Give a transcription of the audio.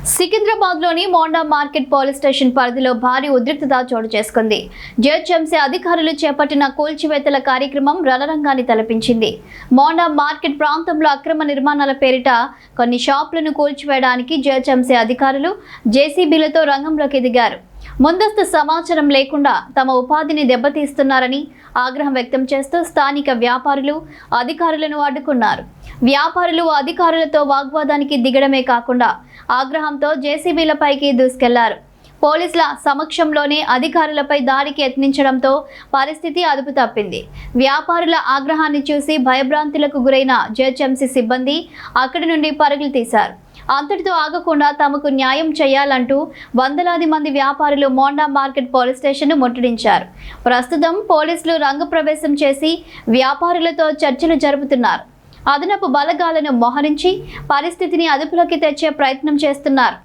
సికింద్రాబాద్లోని Monda market police station పరిధిలో భారీ ఉద్రిక్తత చోటు చేసుకుంది. జిహెచ్ఎంసీ అధికారులు చేపట్టిన కూల్చివేతల కార్యక్రమం రణరంగాన్ని తలపించింది. మోండా మార్కెట్ ప్రాంతంలో అక్రమ నిర్మాణాల పేరిట కొన్ని షాపులను కూల్చివేయడానికి జిహెచ్ఎంసీ అధికారులు జేసీబీలతో రంగంలోకి దిగారు. ముందస్తు సమాచారం లేకుండా తమ ఉపాధిని దెబ్బతీస్తున్నారని ఆగ్రహం వ్యక్తం చేస్తూ స్థానిక వ్యాపారులు అధికారులను అడ్డుకున్నారు. వ్యాపారులు అధికారులతో వాగ్వాదానికి దిగడమే కాకుండా ఆగ్రహంతో జేసీబీలపైకి దూసుకెళ్లారు. పోలీసుల సమక్షంలోనే అధికారులపై దాడికి యత్నించడంతో పరిస్థితి అదుపు తప్పింది. వ్యాపారుల ఆగ్రహాన్ని చూసి భయభ్రాంతులకు గురైన జిహెచ్ఎంసీ సిబ్బంది అక్కడి నుండి పరుగులు తీశారు. అంతటితో ఆగకుండా తమకు న్యాయం చేయాలంటూ వందలాది మంది వ్యాపారులు మోండా మార్కెట్ పోలీస్ స్టేషన్ను ముట్టడించారు. ప్రస్తుతం పోలీసులు రంగప్రవేశం చేసి వ్యాపారులతో చర్చలు జరుపుతున్నారు. అదనపు బలగాలను మోహరించి పరిస్థితిని అదుపులోకి తెచ్చే ప్రయత్నం చేస్తున్నారు.